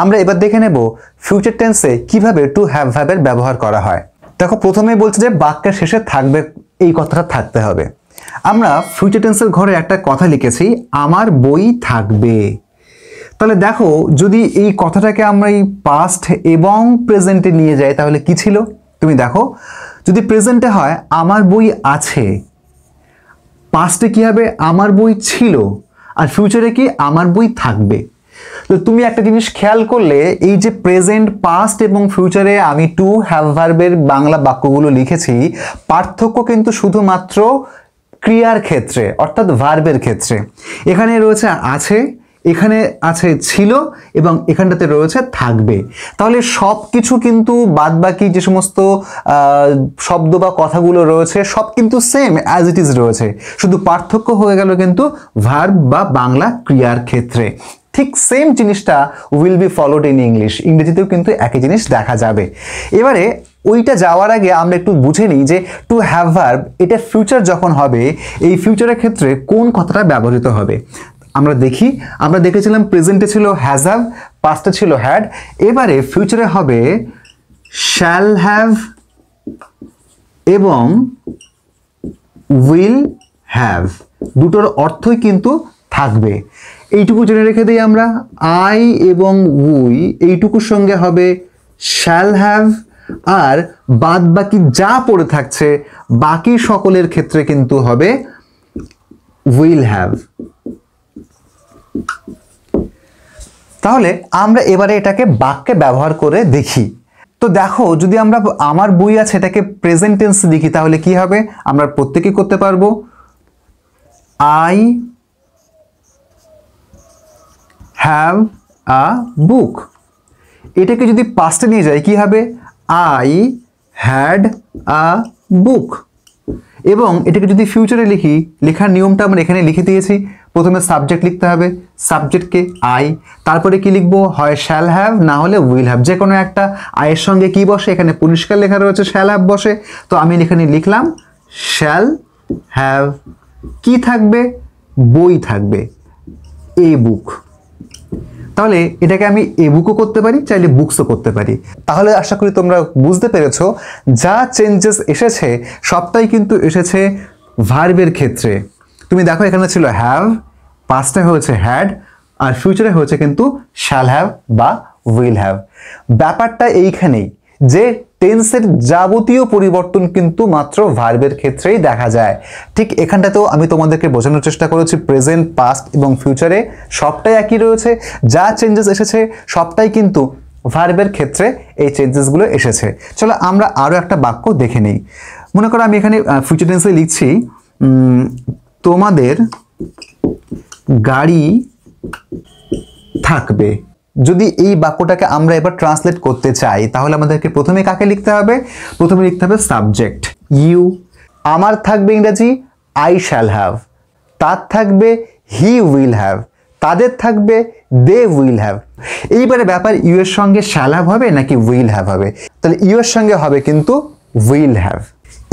আমরা এবার দেখে নেব ফিউচার টেন্সে কিভাবে টু হ্যাভ ভার্বের ব্যবহার করা হয়। দেখো প্রথমেই বলছে যে বাক্যের শেষে থাকবে, এই কথাটা থাকতে হবে। আমরা ফিউচার টেন্সের ঘরে একটা কথা লিখেছি, আমার বই থাকবে। তাহলে দেখো যদি এই কথাটাকে আমরা এই পাস্ট এবং প্রেজেন্টে নিয়ে যাই তাহলে কি ছিল, তুমি দেখো যদি প্রেজেন্টে হয় আমার বই আছে, পাস্টে কি হবে আমার বই ছিল, আর ফিউচারে কি আমার বই থাকবে। তো তুমি একটা জিনিস খেয়াল করলে এই যে প্রেজেন্ট, পাস্ট এবং ফিউচারে আমি টু হ্যাভ ভার্বের বাংলা বাক্যগুলো লিখেছি, পার্থক্য কিন্তু শুধুমাত্র ক্রিয়ার ক্ষেত্রে অর্থাৎ ভার্বের ক্ষেত্রে। এখানে রয়েছে আছে, এখানে আছে ছিল এবং এখানটাতে রয়েছে থাকবে। তাহলে সব কিছু কিন্তু বাদবাকি যে সমস্ত শব্দ বা কথাগুলো রয়েছে সব কিন্তু সেম অ্যাজ ইট ইজ রয়েছে, শুধু পার্থক্য হয়ে গেল কিন্তু ভার্ব বা বাংলা ক্রিয়ার ক্ষেত্রে। ঠিক সেম জিনিসটা will be followed in English, ইংরেজিতেও কিন্তু একই জিনিস দেখা যাবে। এবারে ওইটা যাওয়ার আগে আমরা একটু বুঝে নিই যে টু হ্যাভ ভার্ব এটা ফিউচার যখন হবে, এই ফিউচারের ক্ষেত্রে কোন কথাটা ব্যবহৃত হবে। আমরা দেখি, আমরা দেখেছিলাম প্রেজেন্টে ছিল হ্যাজ হ্যাভ, পাস্টে ছিল হ্যাড, এবারে ফিউচারে হবে শ্যাল হ্যাভ এবং উইল হ্যাভ, দুটোর অর্থই কিন্তু থাকবে। এইটুকু জেনে রেখে দিই আমরা, আই এবং উই এইটুকুর সঙ্গে হবে শ্যাল হ্যাভ, আর বাদ বাকি যা পড়ে থাকছে বাকি সকলের ক্ষেত্রে কিন্তু হবে উইল হ্যাভ। তাহলে আমরা এবারে এটাকে বাক্যে ব্যবহার করে দেখি। তো দেখো যদি আমরা আমার বই আছে এটাকে প্রেজেন্ট টেন্স দেখি তাহলে কি হবে, আমরা প্রত্যেকেই করতে পারবো। আই হ্যাভ আ বুক, এটাকে যদি পাস্টে নিয়ে যাই কি হবে, আই হ্যাড আ বুক। এবং এটাকে যদি ফিউচারে লিখি, লেখার নিয়মটা আমরা এখানে লিখে দিয়েছি। প্রথমে সাবজেক্ট লিখতে হবে, সাবজেক্টকে আই, তারপরে কি লিখবো, হয় শ্যাল হ্যাভ না হলে উইল হ্যাভ, যে কোনো একটা। আয়ের সঙ্গে কি বসে, এখানে পরিষ্কার লেখা রয়েছে শ্যাল হ্যাভ বসে, তো আমি এখানে লিখলাম শ্যাল হ্যাভ। কি থাকবে, বই থাকবে, এ বুক। তাহলে এটাকে আমি এ বুকও করতে পারি, চাইলে বুকসও করতে পারি। তাহলে আশা করি তোমরা বুঝতে পেরেছো যা চেঞ্জেস এসেছে সবটাই কিন্তু এসেছে ভার্বের ক্ষেত্রে। তুমি দেখো এখানে ছিল হ্যাভ, পাস্টে হয়েছে হ্যাড, আর ফিউচারে হয়েছে কিন্তু শ্যাল হ্যাভ বা উইল হ্যাভ। ব্যাপারটা এইখানেই যে টেন্সের যাবতীয় পরিবর্তন কিন্তু মাত্র ভার্বের ক্ষেত্রেই দেখা যায়। ঠিক এখানটাতেও আমি তোমাদেরকে বোঝানোর চেষ্টা করেছি প্রেজেন্ট, পাস্ট এবং ফিউচারে সবটাই একই রয়েছে, যা চেঞ্জেস এসেছে সবটাই কিন্তু ভার্বের ক্ষেত্রে এই চেঞ্জেসগুলো এসেছে। চলো আমরা আরও একটা বাক্য দেখে নিই। মনে করো আমি এখানে ফিউচার টেন্সে লিখছি তোমাদের গাড়ি থাকবে। যদি এই বাক্যটাকে আমরা এবার ট্রান্সলেট করতে চাই তাহলে আমাদেরকে প্রথমে কাকে লিখতে হবে, প্রথমে লিখতে হবে সাবজেক্ট ইউ। আমার থাকবে ইংরেজি আই শ্যাল হ্যাভ, তার থাকবে হি উইল হ্যাভ, তাদের থাকবে দে উইল হ্যাভ। এইবারে ব্যাপার ইউ এর সঙ্গে শ্যাল হ্যাভ হবে নাকি উইল হ্যাভ হবে, তাহলে ইউ এর সঙ্গে হবে কিন্তু উইল হ্যাভ।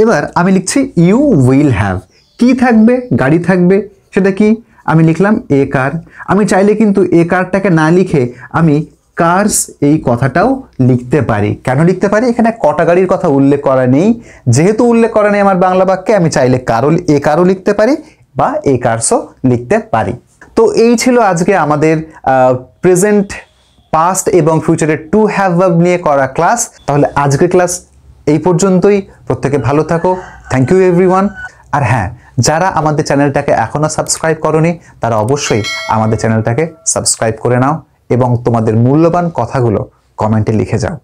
এবার আমি লিখছি ইউ উইল হ্যাভ, কি থাকবে, গাড়ি থাকবে, সেটা কি, আমি লিখলাম এ কার। আমি চাইলে কিন্তু এ কারটাকে না লিখে আমি কার্স এই কথাটাও লিখতে পারি। কেন লিখতে পারি, এখানে কটা গাড়ির কথা উল্লেখ করা নেই, যেহেতু উল্লেখ করা নেই আমার বাংলা বাক্যে আমি চাইলে এ কারও লিখতে পারি বা এ কার্সও লিখতে পারি। তো এই ছিল আজকে আমাদের প্রেজেন্ট, পাস্ট এবং ফিউচারের টু হ্যাভ ভার্ব নিয়ে করা ক্লাস। তাহলে আজকের ক্লাস এই পর্যন্তই। প্রত্যেকে ভালো থাকো। Thank you everyone. আর হ্যাঁ, যারা আমাদের চ্যানেলটাকে এখনো সাবস্ক্রাইব করোনি তারা অবশ্যই আমাদের চ্যানেলটাকে সাবস্ক্রাইব করে নাও এবং তোমাদের মূল্যবান কথাগুলো কমেন্টে লিখে যাও।